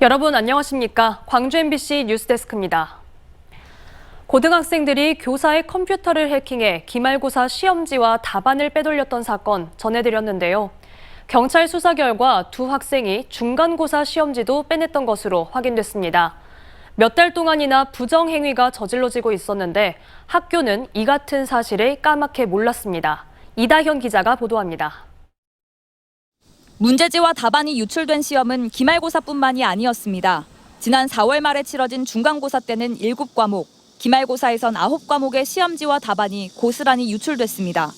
여러분 안녕하십니까? 광주 MBC 뉴스데스크입니다. 고등학생들이 교사의 컴퓨터를 해킹해 기말고사 시험지와 답안을 빼돌렸던 사건 전해드렸는데요. 경찰 수사 결과 두 학생이 중간고사 시험지도 빼냈던 것으로 확인됐습니다. 몇 달 동안이나 부정행위가 저질러지고 있었는데 학교는 이 같은 사실을 까맣게 몰랐습니다. 이다현 기자가 보도합니다. 문제지와 답안이 유출된 시험은 기말고사뿐만이 아니었습니다. 지난 4월 말에 치러진 중간고사 때는 7과목, 기말고사에선 9과목의 시험지와 답안이 고스란히 유출됐습니다.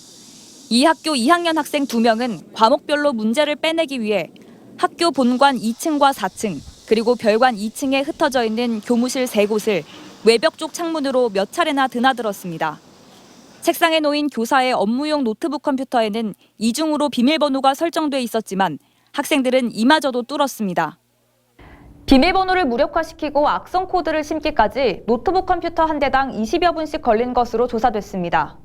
이 학교 2학년 학생 2명은 과목별로 문제를 빼내기 위해 학교 본관 2층과 4층, 그리고 별관 2층에 흩어져 있는 교무실 3곳을 외벽 쪽 창문으로 몇 차례나 드나들었습니다. 책상에 놓인 교사의 업무용 노트북 컴퓨터에는 이중으로 비밀번호가 설정돼 있었지만 학생들은 이마저도 뚫었습니다. 비밀번호를 무력화시키고 악성 코드를 심기까지 노트북 컴퓨터 한 대당 20여 분씩 걸린 것으로 조사됐습니다.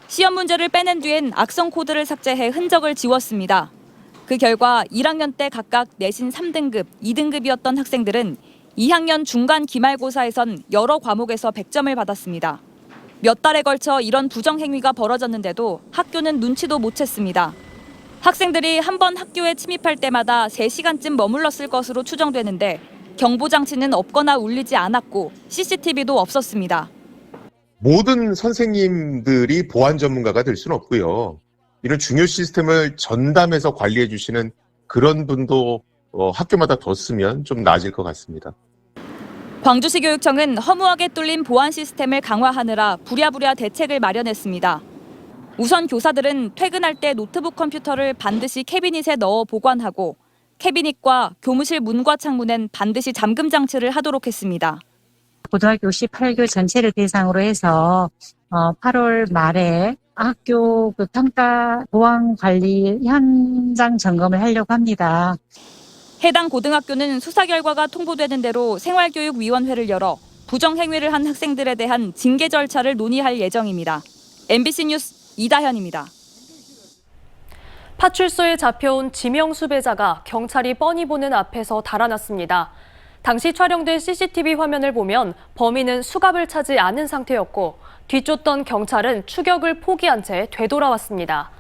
시험 문제를 빼낸 뒤엔 악성 코드를 삭제해 흔적을 지웠습니다. 그 결과 1학년 때 각각 내신 3등급, 2등급이었던 학생들은 2학년 중간 기말고사에선 여러 과목에서 100점을 받았습니다. 몇 달에 걸쳐 이런 부정행위가 벌어졌는데도 학교는 눈치도 못 챘습니다. 학생들이 한 번 학교에 침입할 때마다 3시간쯤 머물렀을 것으로 추정되는데 경보장치는 없거나 울리지 않았고 CCTV도 없었습니다. 모든 선생님들이 보안 전문가가 될 수는 없고요. 이런 중요 시스템을 전담해서 관리해 주시는 그런 분도 학교마다 뒀으면 좀 나아질 것 같습니다. 광주시 교육청은 허무하게 뚫린 보안 시스템을 강화하느라 부랴부랴 대책을 마련했습니다. 우선 교사들은 퇴근할 때 노트북 컴퓨터를 반드시 캐비닛에 넣어 보관하고 캐비닛과 교무실 문과 창문엔 반드시 잠금 장치를 하도록 했습니다. 고등학교 18교 전체를 대상으로 해서 8월 말에 학교 평가 보안 관리 현장 점검을 하려고 합니다. 해당 고등학교는 수사 결과가 통보되는 대로 생활교육위원회를 열어 부정행위를 한 학생들에 대한 징계 절차를 논의할 예정입니다. MBC 뉴스 이다현입니다. 파출소에 잡혀온 지명 수배자가 경찰이 뻔히 보는 앞에서 달아났습니다. 당시 촬영된 CCTV 화면을 보면 범인은 수갑을 차지 않은 상태였고 뒤쫓던 경찰은 추격을 포기한 채 되돌아왔습니다.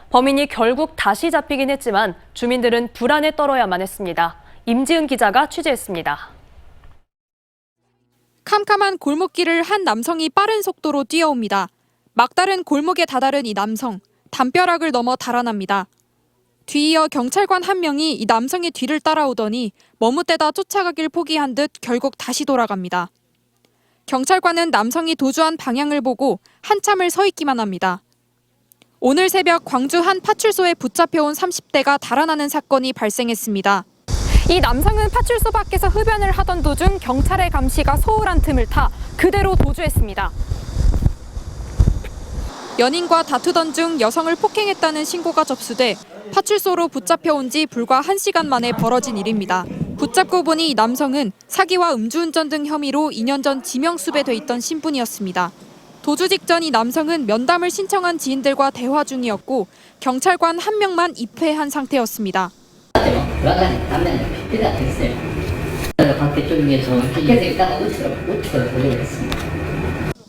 범인이 결국 다시 잡히긴 했지만 주민들은 불안에 떨어야만 했습니다. 임지은 기자가 취재했습니다. 캄캄한 골목길을 한 남성이 빠른 속도로 뛰어옵니다. 막다른 골목에 다다른 이 남성, 담벼락을 넘어 달아납니다. 뒤이어 경찰관 한 명이 이 남성의 뒤를 따라오더니 머뭇대다 쫓아가길 포기한 듯 결국 다시 돌아갑니다. 경찰관은 남성이 도주한 방향을 보고 한참을 서 있기만 합니다. 오늘 새벽 광주 한 파출소에 붙잡혀온 30대가 달아나는 사건이 발생했습니다. 이 남성은 파출소 밖에서 흡연을 하던 도중 경찰의 감시가 소홀한 틈을 타 그대로 도주했습니다. 연인과 다투던 중 여성을 폭행했다는 신고가 접수돼 파출소로 붙잡혀온 지 불과 1시간 만에 벌어진 일입니다. 붙잡고 보니 이 남성은 사기와 음주운전 등 혐의로 2년 전 지명수배돼 있던 신분이었습니다. 도주 직전 이 남성은 면담을 신청한 지인들과 대화 중이었고 경찰관 한 명만 입회한 상태였습니다.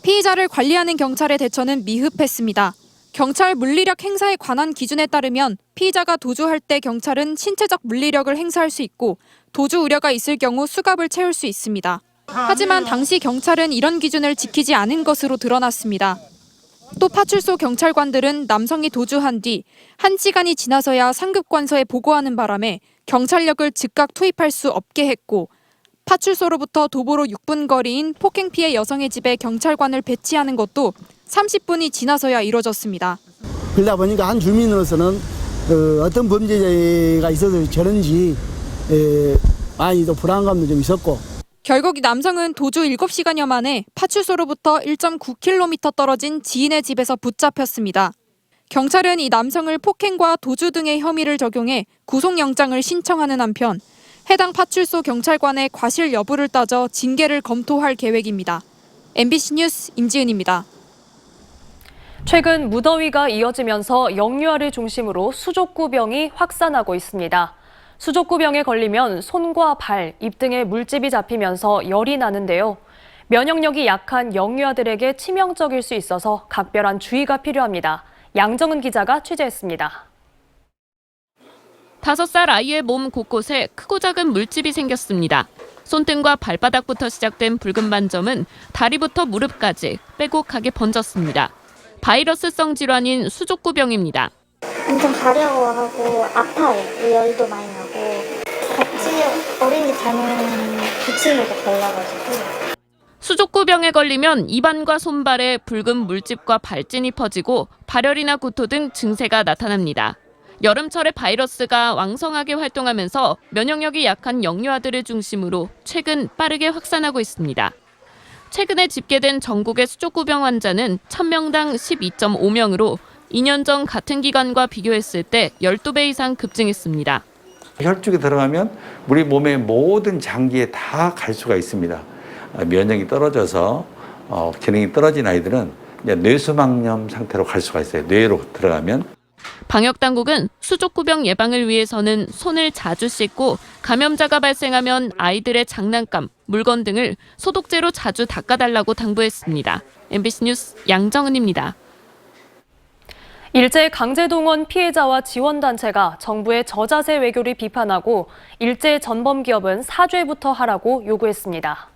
피의자를 관리하는 경찰의 대처는 미흡했습니다. 경찰 물리력 행사에 관한 기준에 따르면 피의자가 도주할 때 경찰은 신체적 물리력을 행사할 수 있고 도주 우려가 있을 경우 수갑을 채울 수 있습니다. 하지만 당시 경찰은 이런 기준을 지키지 않은 것으로 드러났습니다. 또 파출소 경찰관들은 남성이 도주한 뒤 1시간이 지나서야 상급관서에 보고하는 바람에 경찰력을 즉각 투입할 수 없게 했고 파출소로부터 도보로 6분 거리인 폭행 피해 여성의 집에 경찰관을 배치하는 것도 30분이 지나서야 이뤄졌습니다. 그러다 보니까 한 주민으로서는 어떤 범죄가 있어서 저런지 많이 또 불안감도 좀 있었고 결국 이 남성은 도주 7시간여 만에 파출소로부터 1.9km 떨어진 지인의 집에서 붙잡혔습니다. 경찰은 이 남성을 폭행과 도주 등의 혐의를 적용해 구속영장을 신청하는 한편 해당 파출소 경찰관의 과실 여부를 따져 징계를 검토할 계획입니다. MBC 뉴스 임지은입니다. 최근 무더위가 이어지면서 영유아를 중심으로 수족구병이 확산하고 있습니다. 수족구병에 걸리면 손과 발, 입 등에 물집이 잡히면서 열이 나는데요. 면역력이 약한 영유아들에게 치명적일 수 있어서 각별한 주의가 필요합니다. 양정은 기자가 취재했습니다. 5살 아이의 몸 곳곳에 크고 작은 물집이 생겼습니다. 손등과 발바닥부터 시작된 붉은 반점은 다리부터 무릎까지 빼곡하게 번졌습니다. 바이러스성 질환인 수족구병입니다. 엄청 가려워하고 아파요. 열도 많이 나고 같이 어린이 다니는 그 친구도 걸려가지고. 수족구병에 걸리면 입안과 손발에 붉은 물집과 발진이 퍼지고 발열이나 구토 등 증세가 나타납니다. 여름철에 바이러스가 왕성하게 활동하면서 면역력이 약한 영유아들을 중심으로 최근 빠르게 확산하고 있습니다. 최근에 집계된 전국의 수족구병 환자는 1000명당 12.5명으로 2년 전 같은 기간과 비교했을 때 12배 이상 급증했습니다. 혈중에 들어가면 우리 몸의 모든 장기에 다 갈 수가 있습니다. 면역이 떨어져서 기능이 떨어진 아이들은 이제 뇌수막염 상태로 갈 수가 있어요. 뇌로 들어가면. 방역당국은 수족구병 예방을 위해서는 손을 자주 씻고 감염자가 발생하면 아이들의 장난감, 물건 등을 소독제로 자주 닦아달라고 당부했습니다. MBC 뉴스 양정은입니다. 일제 강제동원 피해자와 지원단체가 정부의 저자세 외교를 비판하고 일제 전범기업은 사죄부터 하라고 요구했습니다.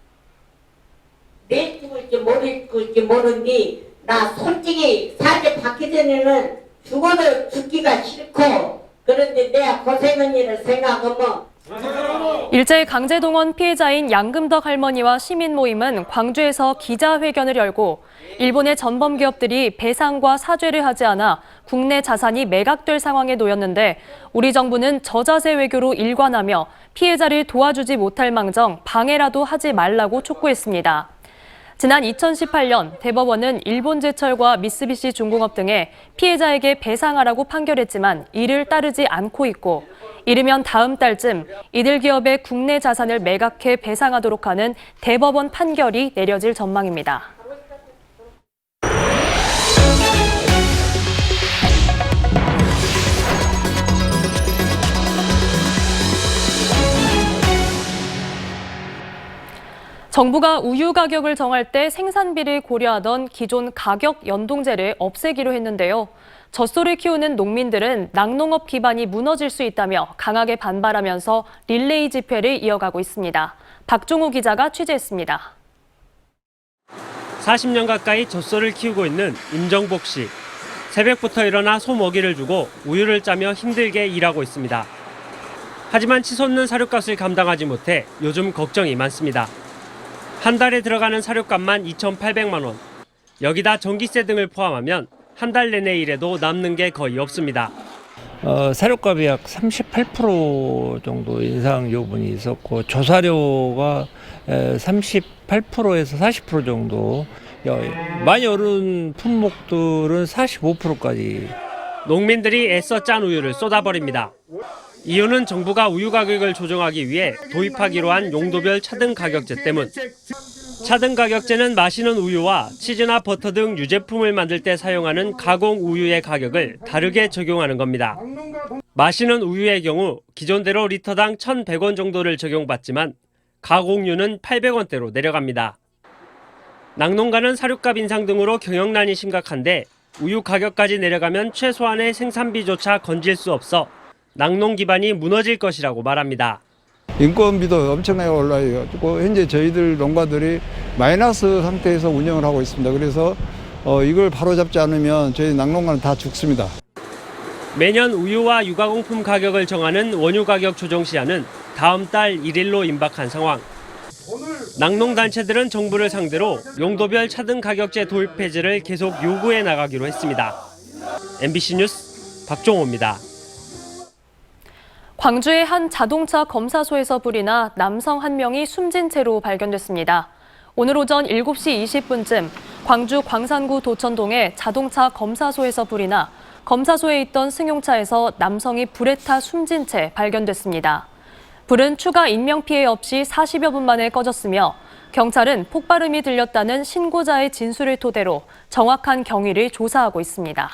내 죽을지 모르니 나 솔직히 사죄 받기 전에는 죽어도 죽기가 싫고 그런데 내가 고생한 일을 생각하면 일제 강제동원 피해자인 양금덕 할머니와 시민 모임은 광주에서 기자회견을 열고 일본의 전범기업들이 배상과 사죄를 하지 않아 국내 자산이 매각될 상황에 놓였는데 우리 정부는 저자세 외교로 일관하며 피해자를 도와주지 못할 망정 방해라도 하지 말라고 촉구했습니다. 지난 2018년 대법원은 일본제철과 미쓰비시 중공업 등에 피해자에게 배상하라고 판결했지만 이를 따르지 않고 있고 이르면 다음 달쯤 이들 기업의 국내 자산을 매각해 배상하도록 하는 대법원 판결이 내려질 전망입니다. 정부가 우유 가격을 정할 때 생산비를 고려하던 기존 가격 연동제를 없애기로 했는데요. 젖소를 키우는 농민들은 낙농업 기반이 무너질 수 있다며 강하게 반발하면서 릴레이 집회를 이어가고 있습니다. 박종호 기자가 취재했습니다. 40년 가까이 젖소를 키우고 있는 임정복 씨. 새벽부터 일어나 소 먹이를 주고 우유를 짜며 힘들게 일하고 있습니다. 하지만 치솟는 사료값을 감당하지 못해 요즘 걱정이 많습니다. 한 달에 들어가는 사료값만 2,800만 원. 여기다 전기세 등을 포함하면 한 달 내내 일해도 남는 게 거의 없습니다. 사료값이 약 38% 정도 인상 요분이 있었고 조사료가 38%에서 40% 정도, 많이 오른 품목들은 45%까지. 농민들이 애써 짠 우유를 쏟아버립니다. 이유는 정부가 우유 가격을 조정하기 위해 도입하기로 한 용도별 차등 가격제 때문. 차등 가격제는 마시는 우유와 치즈나 버터 등 유제품을 만들 때 사용하는 가공 우유의 가격을 다르게 적용하는 겁니다. 마시는 우유의 경우 기존대로 리터당 1,100원 정도를 적용받지만 가공유는 800원대로 내려갑니다. 낙농가는 사료값 인상 등으로 경영난이 심각한데 우유 가격까지 내려가면 최소한의 생산비조차 건질 수 없어 낙농 기반이 무너질 것이라고 말합니다. 인건비도 엄청나게 올라가지고 현재 저희들 농가들이 마이너스 상태에서 운영을 하고 있습니다. 그래서 이걸 바로잡지 않으면 저희 낙농가는 다 죽습니다. 매년 우유와 유가공품 가격을 정하는 원유 가격 조정 시한은 다음 달 1일로 임박한 상황. 낙농단체들은 정부를 상대로 용도별 차등 가격제 도입 폐지를 계속 요구해 나가기로 했습니다. MBC 뉴스 박종호입니다. 광주의 한 자동차 검사소에서 불이 나 남성 한 명이 숨진 채로 발견됐습니다. 오늘 오전 7시 20분쯤 광주 광산구 도천동의 자동차 검사소에서 불이 나 검사소에 있던 승용차에서 남성이 불에 타 숨진 채 발견됐습니다. 불은 추가 인명피해 없이 40여 분 만에 꺼졌으며 경찰은 폭발음이 들렸다는 신고자의 진술을 토대로 정확한 경위를 조사하고 있습니다.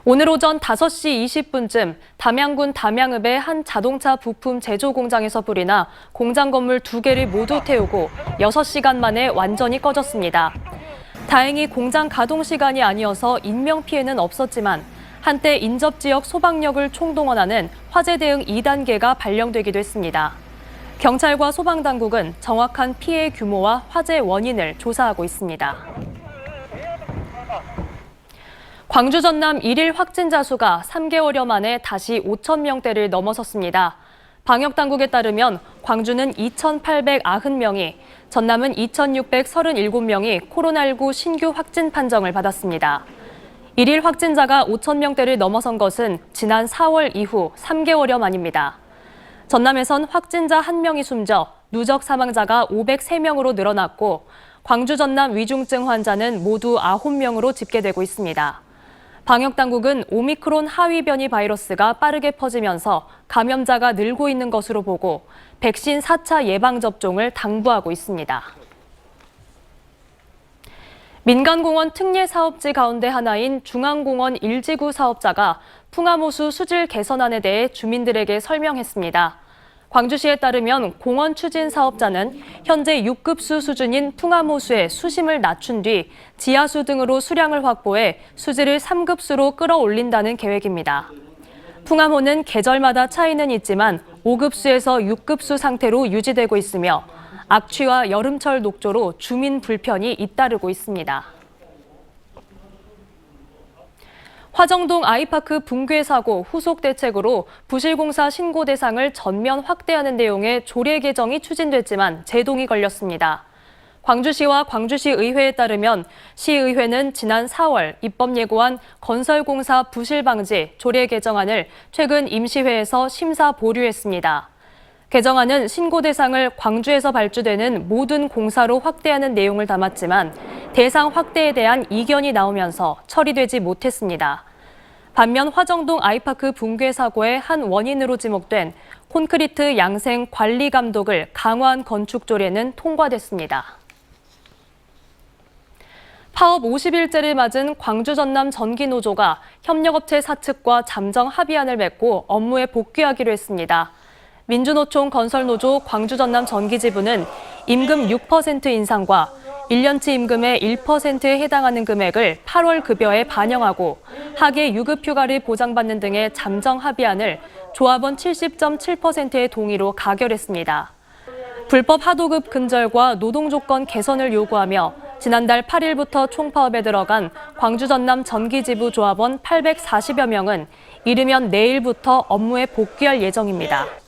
오늘 오전 5시 20분쯤 담양군 담양읍의 한 자동차 부품 제조 공장에서 불이 나 공장 건물 2개를 모두 태우고 6시간 만에 완전히 꺼졌습니다. 다행히 공장 가동 시간이 아니어서 인명피해는 없었지만 한때 인접지역 소방력을 총동원하는 화재 대응 2단계가 발령되기도 했습니다. 경찰과 소방당국은 정확한 피해 규모와 화재 원인을 조사하고 있습니다. 광주 전남 1일 확진자 수가 3개월여 만에 다시 5,000명대를 넘어섰습니다. 방역당국에 따르면 광주는 2,890명이, 전남은 2,637명이 코로나19 신규 확진 판정을 받았습니다. 1일 확진자가 5,000명대를 넘어선 것은 지난 4월 이후 3개월여 만입니다. 전남에선 확진자 1명이 숨져 누적 사망자가 503명으로 늘어났고 광주 전남 위중증 환자는 모두 9명으로 집계되고 있습니다. 방역당국은 오미크론 하위 변이 바이러스가 빠르게 퍼지면서 감염자가 늘고 있는 것으로 보고 백신 4차 예방접종을 당부하고 있습니다. 민간공원 특례 사업지 가운데 하나인 중앙공원 1지구 사업자가 풍암호수 수질 개선안에 대해 주민들에게 설명했습니다. 광주시에 따르면 공원 추진 사업자는 현재 6급수 수준인 풍암호수의 수심을 낮춘 뒤 지하수 등으로 수량을 확보해 수질을 3급수로 끌어올린다는 계획입니다. 풍암호는 계절마다 차이는 있지만 5급수에서 6급수 상태로 유지되고 있으며 악취와 여름철 녹조로 주민 불편이 잇따르고 있습니다. 화정동 아이파크 붕괴 사고 후속 대책으로 부실공사 신고 대상을 전면 확대하는 내용의 조례 개정이 추진됐지만 제동이 걸렸습니다. 광주시와 광주시의회에 따르면 시의회는 지난 4월 입법 예고한 건설공사 부실 방지 조례 개정안을 최근 임시회에서 심사 보류했습니다. 개정안은 신고 대상을 광주에서 발주되는 모든 공사로 확대하는 내용을 담았지만 대상 확대에 대한 이견이 나오면서 처리되지 못했습니다. 반면 화정동 아이파크 붕괴 사고의 한 원인으로 지목된 콘크리트 양생 관리 감독을 강화한 건축 조례는 통과됐습니다. 파업 50일째를 맞은 광주 전남 전기노조가 협력업체 사측과 잠정 합의안을 맺고 업무에 복귀하기로 했습니다. 민주노총 건설노조 광주 전남 전기지부는 임금 6% 인상과 1년치 임금의 1%에 해당하는 금액을 8월 급여에 반영하고 하계 유급 휴가를 보장받는 등의 잠정 합의안을 조합원 70.7%의 동의로 가결했습니다. 불법 하도급 근절과 노동조건 개선을 요구하며 지난달 8일부터 총파업에 들어간 광주 전남 전기지부 조합원 840여 명은 이르면 내일부터 업무에 복귀할 예정입니다.